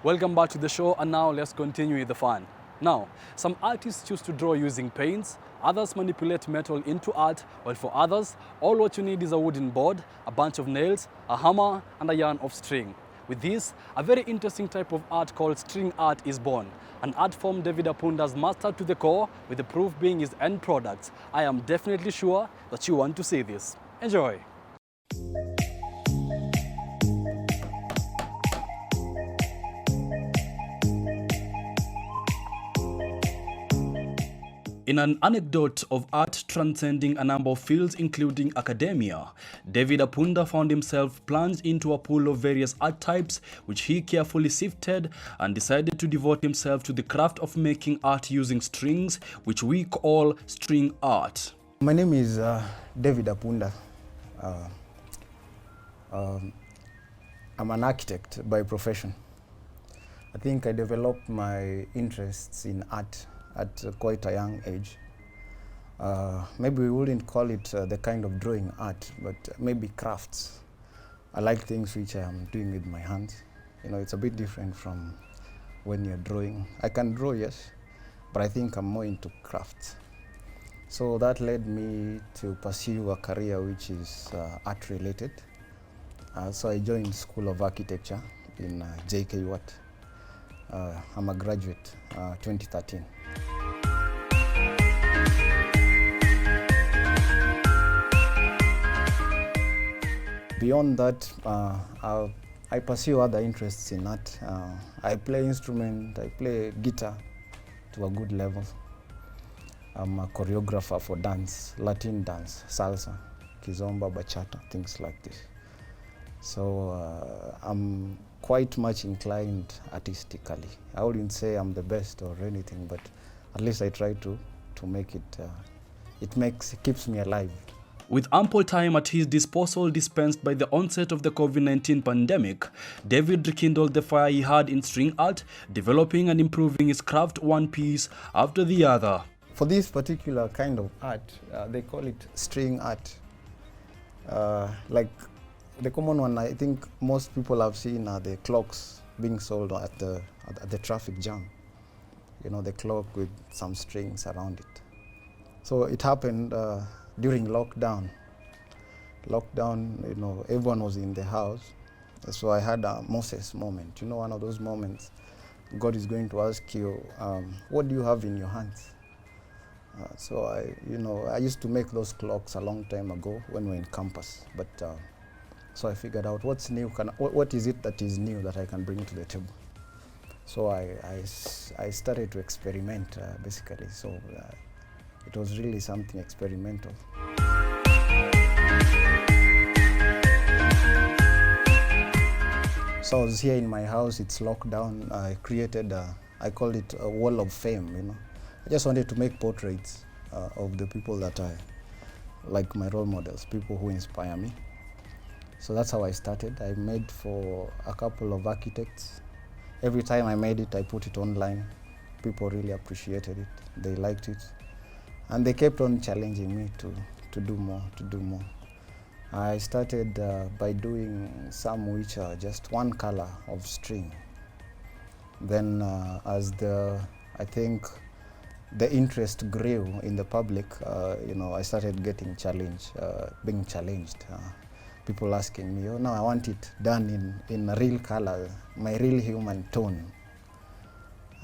Welcome back to the show, and now let's continue with the fun. Now, some artists choose to draw using paints, others manipulate metal into art, while for others, all what you need is a wooden board, a bunch of nails, a hammer, and a yarn of string. With this, a very interesting type of art called string art is born, an art form David Apunda has mastered to the core, with the proof being his end products. I am definitely sure that you want to see this. Enjoy! In an anecdote of art transcending a number of fields including academia, David Apunda found himself plunged into a pool of various art types which he carefully sifted and decided to devote himself to the craft of making art using strings, which we call string art. My name is David Apunda. I'm an architect by profession. I think I developed my interests in art at quite a young age. Maybe we wouldn't call it the kind of drawing art, but maybe crafts. I like things which I am doing with my hands. You know, it's a bit different from when you're drawing. I can draw, yes, but I think I'm more into crafts. So that led me to pursue a career which is art related. So I joined School of Architecture in JKU. I'm a graduate, 2013. Beyond that, I pursue other interests in art. I play instrument, I play guitar to a good level. I'm a choreographer for dance, Latin dance, salsa, kizomba, bachata, things like this. So I'm quite much inclined artistically. I wouldn't say I'm the best or anything, but at least I try to make it, it keeps me alive. With ample time at his disposal dispensed by the onset of the COVID-19 pandemic, David rekindled the fire he had in string art, developing and improving his craft one piece after the other. For this particular kind of art, they call it string art. Like the common one, I think most people have seen are the clocks being sold at the traffic jam. You know, the clock with some strings around it. So it happened during lockdown. You know, everyone was in the house. So I had a Moses moment, you know, one of those moments God is going to ask you, what do you have in your hands? So I used to make those clocks a long time ago when we were in campus. But so I figured out what's new, what is it that is new that I can bring to the table. So I started to experiment basically. So it was really something experimental. So I was here in my house, it's locked down. I created, I called it a wall of fame, you know. I just wanted to make portraits of the people that I like, my role models, people who inspire me. So that's how I started. I made for a couple of architects. Every time I made it, I put it online. People really appreciated it. They liked it. And they kept on challenging me to do more. I started by doing some which are just one color of string. Then as I think the interest grew in the public, you know, I started getting being challenged. People asking me, oh no, I want it done in a real color, my real human tone.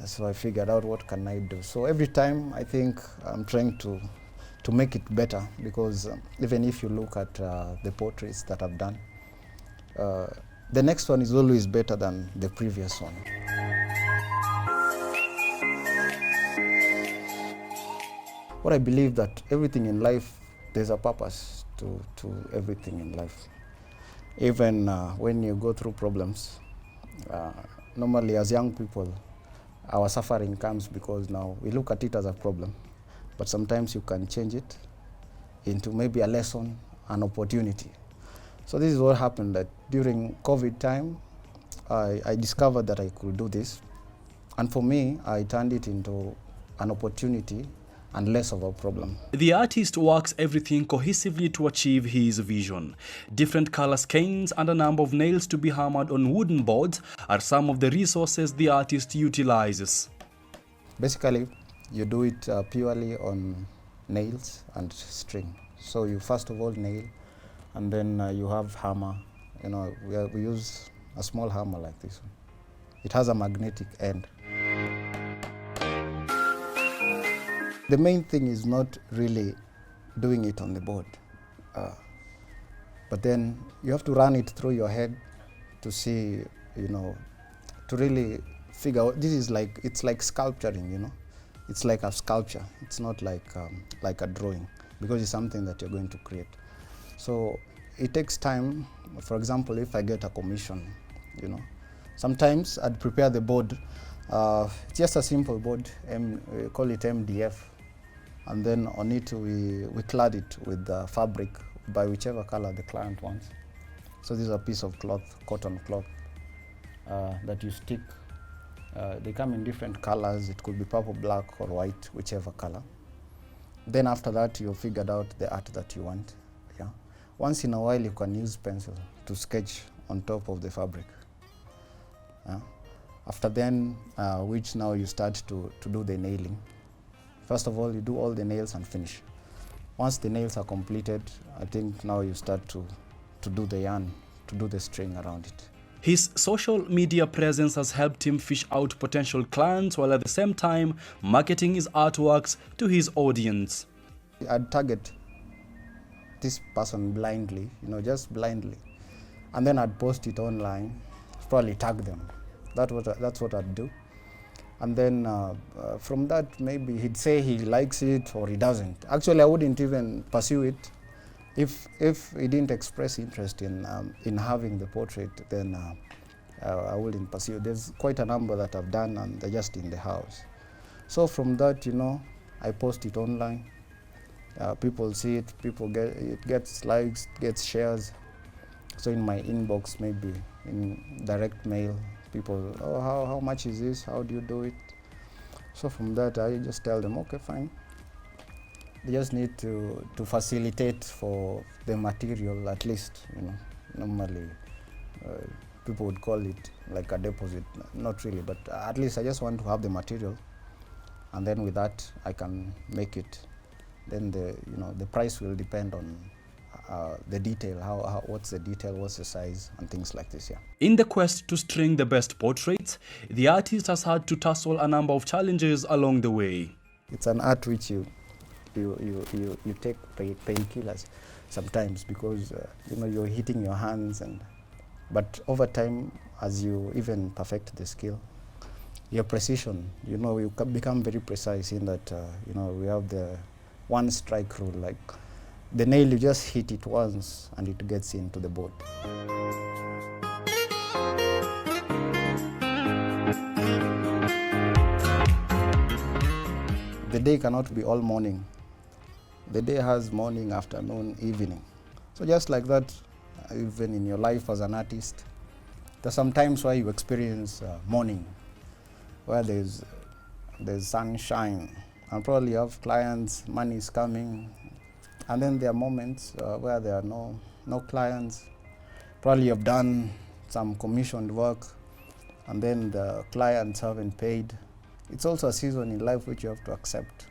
So I figured out what can I do. So every time I think I'm trying to make it better, because even if you look at the portraits that I've done, the next one is always better than the previous one. What I believe that everything in life, there's a purpose to everything in life. Even when you go through problems, normally as young people, our suffering comes because now we look at it as a problem, but sometimes you can change it into maybe a lesson, an opportunity. So this is what happened, that during COVID time, I discovered that I could do this. And for me, I turned it into an opportunity and less of a problem. The artist works everything cohesively to achieve his vision. Different color schemes and a number of nails to be hammered on wooden boards are some of the resources the artist utilizes. Basically, you do it purely on nails and string. So you first of all nail, and then you have hammer. You know, we use a small hammer like this one. It has a magnetic end. The main thing is not really doing it on the board, but then you have to run it through your head to see, you know, to really figure out. This is like, it's like sculpturing, you know. It's like a sculpture. It's not like a drawing, because it's something that you're going to create. So it takes time. For example, if I get a commission, you know, sometimes I'd prepare the board. It's just a simple board, we call it MDF. And then on it, we clad it with fabric by whichever color the client wants. So this is a piece of cloth, cotton cloth, that you stick. They come in different colors. It could be purple, black, or white, whichever color. Then after that, you've figured out the art that you want. Yeah. Once in a while, you can use pencil to sketch on top of the fabric. Yeah. After then, which now you start to do the nailing. First of all, you do all the nails and finish. Once the nails are completed, I think now you start to do the yarn, to do the string around it. His social media presence has helped him fish out potential clients while at the same time marketing his artworks to his audience. I'd target this person blindly, you know, just blindly. And then I'd post it online, probably tag them. That's what I'd do. And then from that, maybe he'd say he likes it or he doesn't. Actually, I wouldn't even pursue it. If he didn't express interest in having the portrait, then I wouldn't pursue. There's quite a number that I've done, and they're just in the house. So from that, you know, I post it online. People see it. It gets likes, gets shares. So in my inbox, maybe in direct mail, people, oh, how much is this? How do you do it? So from that, I just tell them, okay, fine. They just need to facilitate for the material, at least, you know. Normally, people would call it like a deposit. Not really, but at least I just want to have the material, and then with that, I can make it. Then the price will depend on the detail, what's the detail, what's the size, and things like this, yeah. In the quest to string the best portraits, the artist has had to tussle a number of challenges along the way. It's an art which you take painkillers sometimes, because you know, you're hitting your hands, but over time, as you even perfect the skill, your precision, you know, you become very precise in that, you know, we have the one strike rule, like the nail, you just hit it once and it gets into the board. The day cannot be all morning. The day has morning, afternoon, evening. So just like that, even in your life as an artist, there's some times where you experience morning, where there's sunshine, and probably you have clients, money is coming, and then there are moments where there are no clients. Probably you've done some commissioned work, and then the clients haven't paid. It's also a season in life which you have to accept.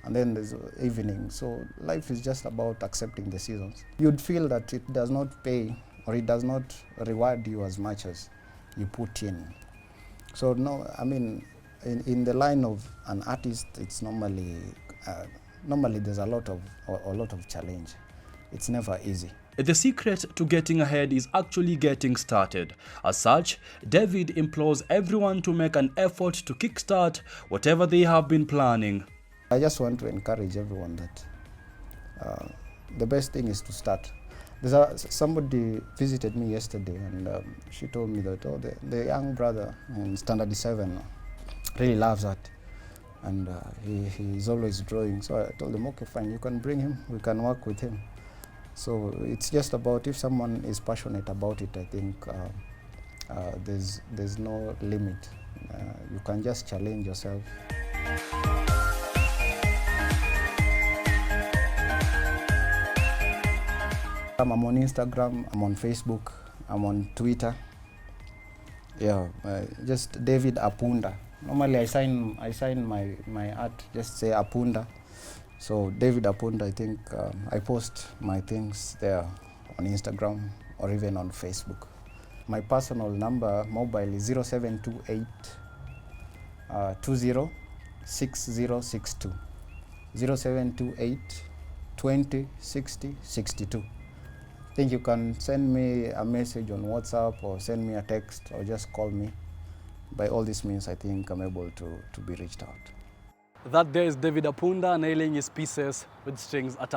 And then there's evening. So life is just about accepting the seasons. You'd feel that it does not pay, or it does not reward you as much as you put in. So no, I mean, in the line of an artist, it's normally there's a lot of challenge. It's never easy. The secret to getting ahead is actually getting started. As such, David implores everyone to make an effort to kickstart whatever they have been planning. I just want to encourage everyone that the best thing is to start. Somebody visited me yesterday, and she told me that the young brother in standard 7 really loves art, and he's always drawing. So I told him, okay, fine, you can bring him, we can work with him. So it's just about, if someone is passionate about it, I think there's no limit. You can just challenge yourself. I'm on Instagram, I'm on Facebook, I'm on Twitter. Yeah, just David Apunda. Normally I sign my art, just say Apunda. So David Apunda, I think I post my things there on Instagram or even on Facebook. My personal number, mobile, is 0728 206062. 0728 20 60 62. I think you can send me a message on WhatsApp or send me a text or just call me. By all these means, I think I'm able to be reached out. That there is David Apunda nailing his pieces with strings attached.